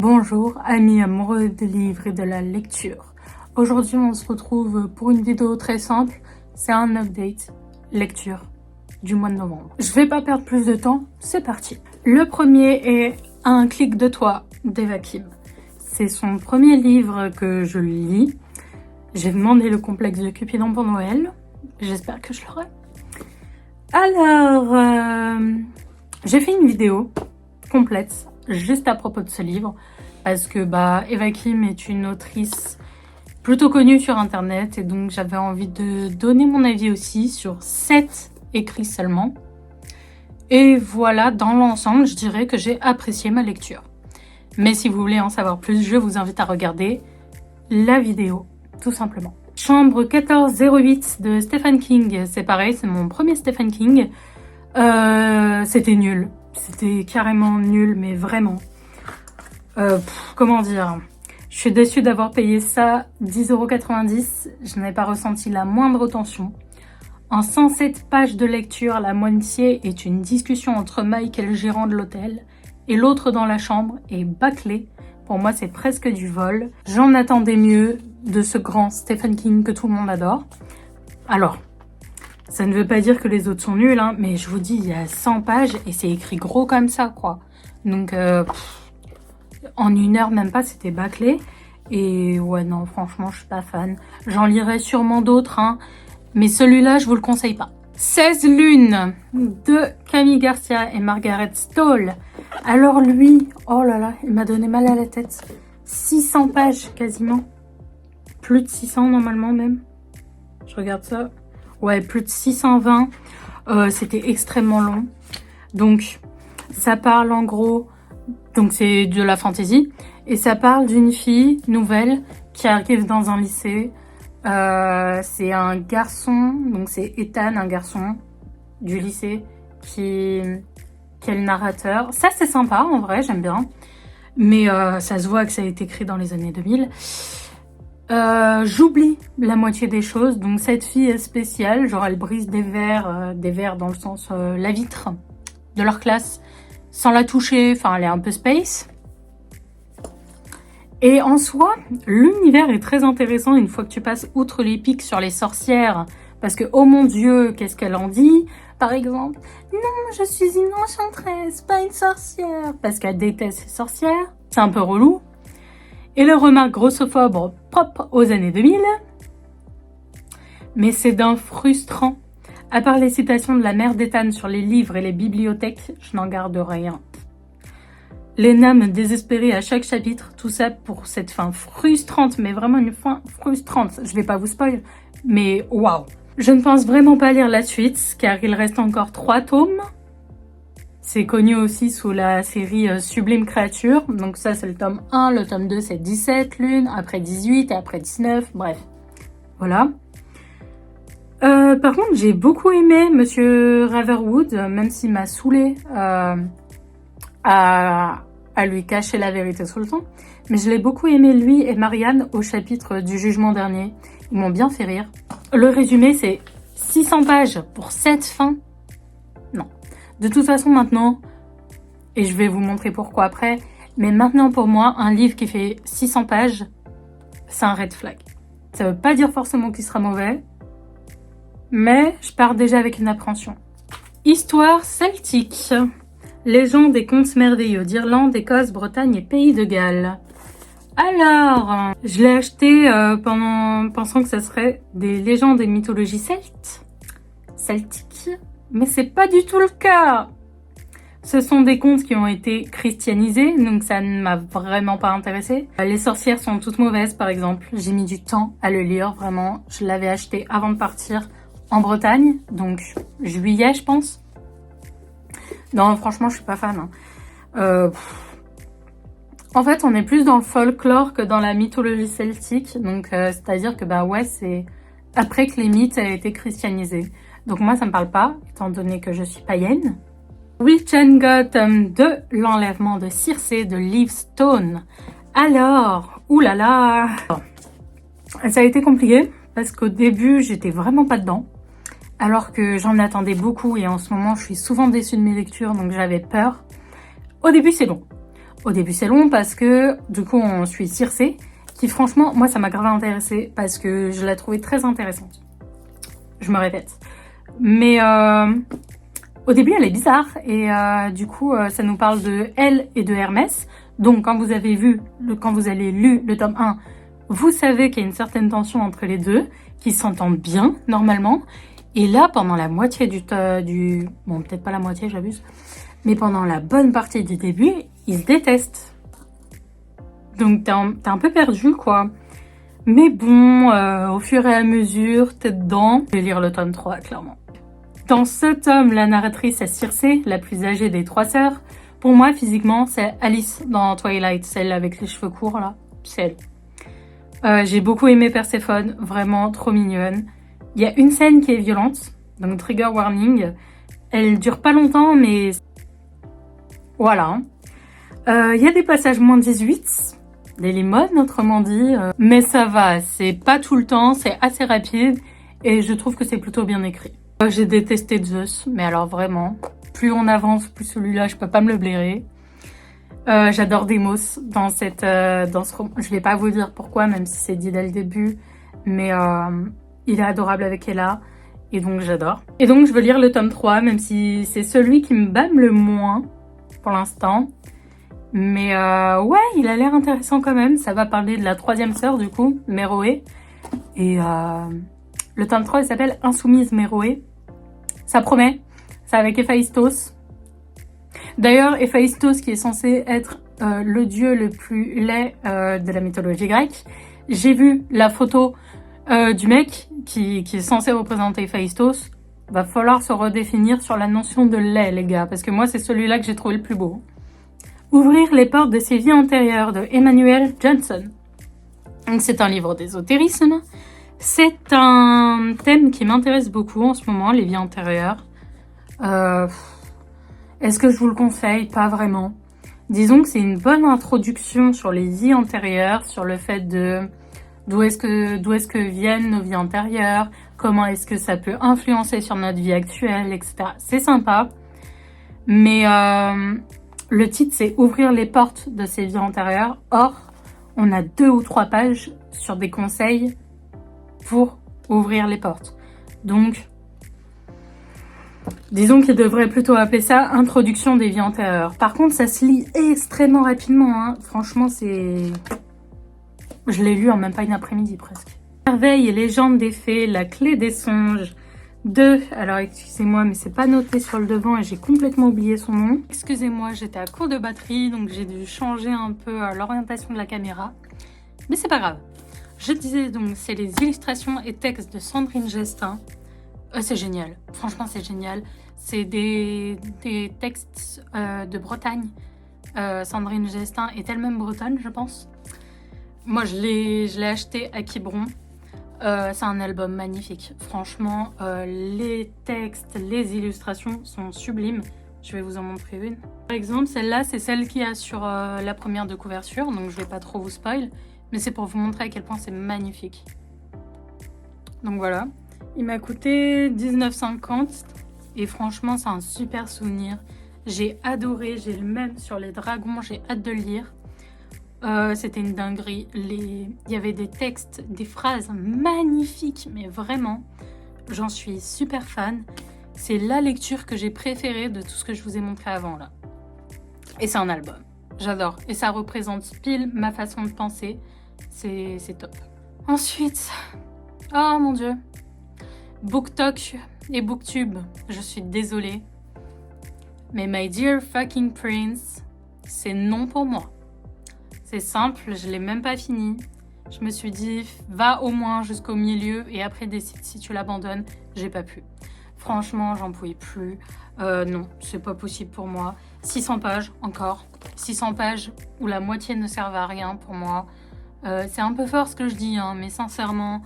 Bonjour amis amoureux des livres et de la lecture. Aujourd'hui on se retrouve pour une vidéo très simple, c'est un update lecture du mois de novembre. Je vais pas perdre plus de temps, c'est parti. Le premier est Un clic de toi d'Eva Kim. C'est son premier livre que je lis. J'ai demandé le complexe de Cupidon pour Noël, j'espère que je l'aurai. Alors, j'ai fait une vidéo complète juste à propos de ce livre parce que Eva Kim est une autrice plutôt connue sur internet et donc j'avais envie de donner mon avis aussi sur 7 écrits seulement. Et voilà, dans l'ensemble, je dirais que j'ai apprécié ma lecture. Mais si vous voulez en savoir plus, je vous invite à regarder la vidéo, tout simplement. Chambre 1408 de Stephen King, c'est pareil, c'est mon premier Stephen King. C'était nul. C'était carrément nul, mais vraiment. Comment dire? Je suis déçue d'avoir payé ça 10,90 €. Je n'ai pas ressenti la moindre tension. En 107 pages de lecture, la moitié est une discussion entre Mike et le gérant de l'hôtel, et l'autre dans la chambre est bâclée. Pour moi, c'est presque du vol. J'en attendais mieux de ce grand Stephen King que tout le monde adore. Alors, ça ne veut pas dire que les autres sont nuls, hein, mais je vous dis, il y a 100 pages et c'est écrit gros comme ça, quoi. Donc, en une heure, même pas, c'était bâclé. Et ouais, non, franchement, je suis pas fan. J'en lirai sûrement d'autres, hein, mais celui-là, je vous le conseille pas. 16 lunes de Camille Garcia et Margaret Stoll. Alors lui, oh là là, il m'a donné mal à la tête. 600 pages quasiment. Plus de 600 normalement même. Je regarde ça. Ouais, plus de 620. C'était extrêmement long. Donc, ça parle en gros... Donc, c'est de la fantasy. Et ça parle d'une fille nouvelle qui arrive dans un lycée. C'est un garçon, donc c'est Ethan, un garçon du lycée qui est le narrateur. Ça, c'est sympa, en vrai, j'aime bien. Mais ça se voit que ça a été écrit dans les années 2000. J'oublie la moitié des choses. Donc cette fille est spéciale, genre elle brise des verres dans le sens la vitre de leur classe sans la toucher, enfin elle est un peu space. Et en soi, l'univers est très intéressant une fois que tu passes outre les pics sur les sorcières, parce que oh mon dieu, qu'est-ce qu'elle en dit? Par exemple, non, je suis une enchanteresse, pas une sorcière, parce qu'elle déteste les sorcières, c'est un peu relou. Et les remarques grossophobes propres aux années 2000. Mais c'est d'un frustrant. À part les citations de la mère d'Ethan sur les livres et les bibliothèques, je n'en garde rien. Lena me désespérait à chaque chapitre, tout ça pour cette fin frustrante, mais vraiment une fin frustrante. Je vais pas vous spoil, mais waouh. Je ne pense vraiment pas lire la suite, car il reste encore 3 tomes. C'est connu aussi sous la série Sublime Créature. Donc ça, c'est le tome 1. Le tome 2, c'est 17 lunes. Après 18 et après 19. Bref. Voilà. Par contre, j'ai beaucoup aimé Monsieur Raverwood, même s'il m'a saoulé à lui cacher la vérité tout le temps. Mais je l'ai beaucoup aimé, lui et Marianne, au chapitre du jugement dernier. Ils m'ont bien fait rire. Le résumé, c'est 600 pages pour 7 fins. Non. De toute façon, maintenant, et je vais vous montrer pourquoi après, mais maintenant pour moi, un livre qui fait 600 pages, c'est un red flag. Ça veut pas dire forcément qu'il sera mauvais, mais je pars déjà avec une appréhension. Histoire celtique. Légende et contes merveilleux d'Irlande, Écosse, Bretagne et Pays de Galles. Alors, je l'ai acheté pensant que ça serait des légendes et mythologies celtiques. Mais c'est pas du tout le cas. Ce sont des contes qui ont été christianisés, donc ça ne m'a vraiment pas intéressée. Les sorcières sont toutes mauvaises, par exemple. J'ai mis du temps à le lire, vraiment. Je l'avais acheté avant de partir en Bretagne, donc juillet, je pense. Non, franchement, je suis pas fan. Hein. En fait, on est plus dans le folklore que dans la mythologie celtique, donc c'est-à-dire que ouais, c'est après que les mythes aient été christianisés. Donc moi, ça me parle pas, étant donné que je suis païenne. Witch and God, tome 2, l'enlèvement de Circé de Liv Stone. Alors, oulala, ça a été compliqué parce qu'au début, j'étais vraiment pas dedans. Alors que j'en attendais beaucoup et en ce moment, je suis souvent déçue de mes lectures, donc j'avais peur. Au début, c'est long. Au début, c'est long parce que, du coup, on suit Circé, qui franchement, moi, ça m'a grave intéressée parce que je la trouvais très intéressante. Je me répète. Mais au début, elle est bizarre et du coup, ça nous parle de elle et de Hermès. Donc, quand vous avez lu le tome 1, vous savez qu'il y a une certaine tension entre les deux, qu'ils s'entendent bien, normalement. Et là, pendant la moitié bon, peut-être pas la moitié, j'abuse, mais pendant la bonne partie du début, ils se détestent. Donc, t'es un peu perdu, quoi. Mais bon, au fur et à mesure, t'es dedans. Je vais lire le tome 3, clairement. Dans ce tome, la narratrice est Circé, la plus âgée des 3 sœurs. Pour moi, physiquement, c'est Alice dans Twilight, celle avec les cheveux courts, là. C'est elle. J'ai beaucoup aimé Perséphone, vraiment trop mignonne. Il y a une scène qui est violente, donc trigger warning. Elle dure pas longtemps, mais voilà. Il y a des passages moins 18, des limones, autrement dit. Mais ça va, c'est pas tout le temps, c'est assez rapide. Et je trouve que c'est plutôt bien écrit. J'ai détesté Zeus, mais alors vraiment, plus on avance, plus celui-là, je peux pas me le blairer. J'adore Démos dans ce roman. Je vais pas vous dire pourquoi, même si c'est dit dès le début, mais il est adorable avec Ella, et donc j'adore. Et donc je veux lire le tome 3, même si c'est celui qui me bâme le moins pour l'instant. Mais ouais, il a l'air intéressant quand même. Ça va parler de la 3e sœur du coup, Méroé. Et le tome 3, il s'appelle Insoumise Méroé. Ça promet. C'est avec Héphaïstos. D'ailleurs, Héphaïstos qui est censé être le dieu le plus laid de la mythologie grecque. J'ai vu la photo du mec qui est censé représenter Héphaïstos. Va falloir se redéfinir sur la notion de laid, les gars, parce que moi, c'est celui-là que j'ai trouvé le plus beau. Ouvrir les portes de ses vies antérieures de Emmanuel Johnson. Donc, c'est un livre d'ésotérisme. C'est un thème qui m'intéresse beaucoup en ce moment, les vies antérieures. Est-ce que je vous le conseille? Pas vraiment. Disons que c'est une bonne introduction sur les vies antérieures, sur le fait de d'où est-ce que viennent nos vies antérieures, comment est-ce que ça peut influencer sur notre vie actuelle, etc. C'est sympa, mais le titre c'est Ouvrir les portes de ces vies antérieures. Or, on a 2 ou 3 pages sur des conseils pour ouvrir les portes. Donc, disons qu'il devrait plutôt appeler ça Introduction des vies antérieures. Par contre, ça se lit extrêmement rapidement. Hein. Franchement, c'est... Je l'ai lu en même pas une après-midi presque. Merveille et légende des fées, la clé des songes. 2. Alors, excusez-moi, mais c'est pas noté sur le devant et j'ai complètement oublié son nom. Excusez-moi, j'étais à court de batterie, donc j'ai dû changer un peu l'orientation de la caméra. Mais c'est pas grave. Je disais donc, c'est les illustrations et textes de Sandrine Gestin. C'est génial, franchement c'est génial. C'est des textes de Bretagne. Sandrine Gestin est elle-même bretonne, je pense. Moi je l'ai acheté à Quiberon. C'est un album magnifique. Franchement, les textes, les illustrations sont sublimes. Je vais vous en montrer une. Par exemple, celle-là, c'est celle qu'il y a sur la première de couverture, donc je vais pas trop vous spoil. Mais c'est pour vous montrer à quel point c'est magnifique. Donc voilà. Il m'a coûté 19,50 et franchement, c'est un super souvenir. J'ai adoré, j'ai le même sur les dragons, j'ai hâte de le lire. C'était une dinguerie. Il y avait des textes, des phrases magnifiques, mais vraiment, j'en suis super fan. C'est la lecture que j'ai préférée de tout ce que je vous ai montré avant là. Et c'est un album. J'adore. Et ça représente pile ma façon de penser. C'est top. Ensuite, oh mon dieu. BookTok et BookTube, je suis désolée. Mais My Dear Fucking Prince, c'est non pour moi. C'est simple, je l'ai même pas fini. Je me suis dit, va au moins jusqu'au milieu et après décide si tu l'abandonnes. J'ai pas pu. Franchement, j'en pouvais plus. Non, c'est pas possible pour moi. 600 pages encore. 600 pages où la moitié ne servent à rien pour moi. C'est un peu fort ce que je dis, hein, mais sincèrement...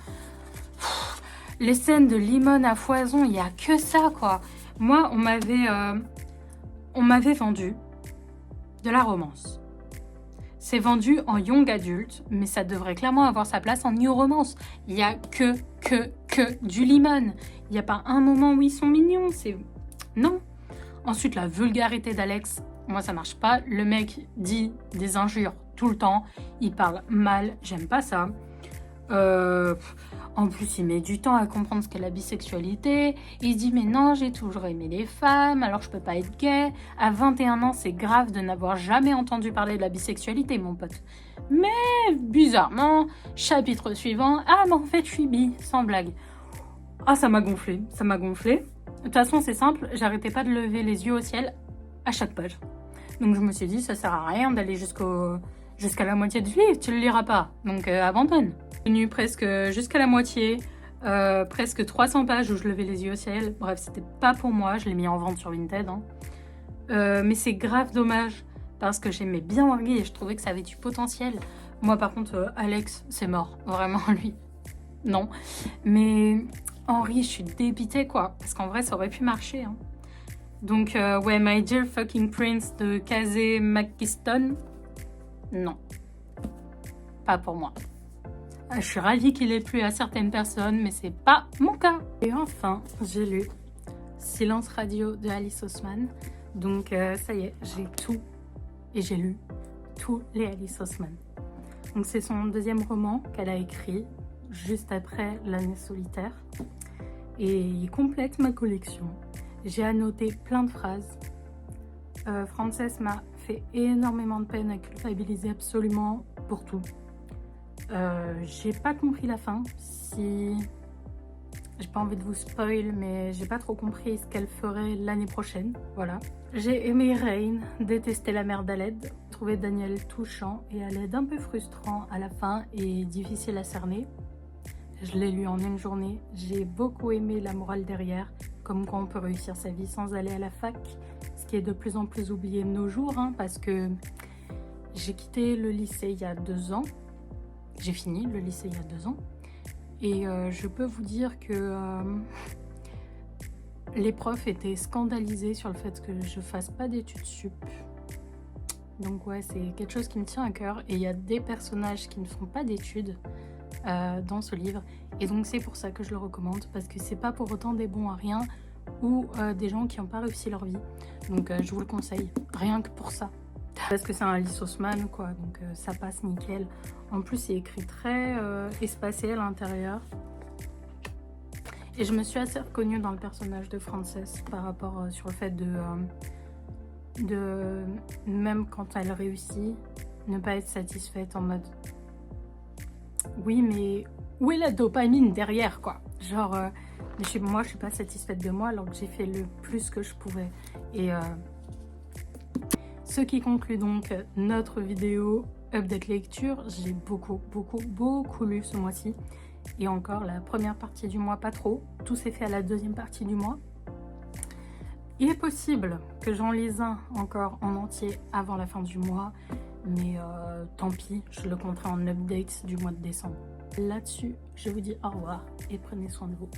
Les scènes de limone à foison, il n'y a que ça, quoi. Moi, on m'avait vendu de la romance. C'est vendu en young adulte, mais ça devrait clairement avoir sa place en new romance. Il n'y a que du limone. Il n'y a pas un moment où ils sont mignons, c'est... Non. Ensuite, la vulgarité d'Alex, Moi, ça marche pas. Le mec dit des injures tout le temps. Il parle mal. J'aime pas ça. En plus, il met du temps à comprendre ce qu'est la bisexualité. Il se dit, mais non, j'ai toujours aimé les femmes, alors je peux pas être gay. À 21 ans, c'est grave de n'avoir jamais entendu parler de la bisexualité, mon pote. Mais, bizarrement, chapitre suivant, ah, mais en fait, je suis bi, sans blague. Ah, ça m'a gonflé, ça m'a gonflé. De toute façon, c'est simple, j'arrêtais pas de lever les yeux au ciel à chaque page. Donc, je me suis dit, ça sert à rien d'aller jusqu'à la moitié du livre, tu le liras pas. Donc, abandonne. Tenu presque jusqu'à la moitié, presque 300 pages où je levais les yeux au ciel. Bref, c'était pas pour moi, je l'ai mis en vente sur Vinted. Hein. Mais c'est grave dommage parce que j'aimais bien Henri et je trouvais que ça avait du potentiel. Moi, par contre, Alex, c'est mort. Vraiment, lui, non. Mais Henri, je suis dépitée, quoi. Parce qu'en vrai, ça aurait pu marcher. Hein. Donc, ouais, My Dear Fucking Prince de Casey McKiston, non. Pas pour moi. Je suis ravie qu'il ait plu à certaines personnes, mais c'est pas mon cas. Et enfin, j'ai lu Silence Radio de Alice Oseman. Donc ça y est, j'ai tout et j'ai lu tous les Alice Oseman. Donc c'est son deuxième roman qu'elle a écrit juste après L'année solitaire. Et il complète ma collection. J'ai annoté plein de phrases. Frances m'a fait énormément de peine à culpabiliser absolument pour tout. J'ai pas compris la fin. Si j'ai pas envie de vous spoil, mais j'ai pas trop compris ce qu'elle ferait l'année prochaine. Voilà. J'ai aimé Rain, détesté la mère d'Aled, trouvé Daniel touchant et Aled un peu frustrant à la fin et difficile à cerner. Je l'ai lu en une journée. J'ai beaucoup aimé la morale derrière, comme quoi on peut réussir sa vie sans aller à la fac, ce qui est de plus en plus oublié de nos jours, hein, parce que j'ai quitté le lycée il y a 2 ans. J'ai fini le lycée il y a 2 ans et je peux vous dire que les profs étaient scandalisés sur le fait que je fasse pas d'études sup. Donc ouais, c'est quelque chose qui me tient à cœur et il y a des personnages qui ne font pas d'études dans ce livre et donc c'est pour ça que je le recommande parce que c'est pas pour autant des bons à rien ou des gens qui n'ont pas réussi leur vie. Donc je vous le conseille, rien que pour ça. Parce que c'est un Alice Oseman, quoi, donc ça passe nickel. En plus, c'est écrit très espacé à l'intérieur. Et je me suis assez reconnue dans le personnage de Frances par rapport sur le fait de même quand elle réussit, ne pas être satisfaite en mode oui, mais où est la dopamine derrière, quoi. Genre, moi, je suis pas satisfaite de moi alors que j'ai fait le plus que je pouvais. Et ce qui conclut donc notre vidéo update lecture. J'ai beaucoup lu ce mois-ci. Et encore, la première partie du mois, pas trop. Tout s'est fait à la deuxième partie du mois. Il est possible que j'en lise un encore en entier avant la fin du mois. Mais tant pis, je le compterai en update du mois de décembre. Là-dessus, je vous dis au revoir et prenez soin de vous.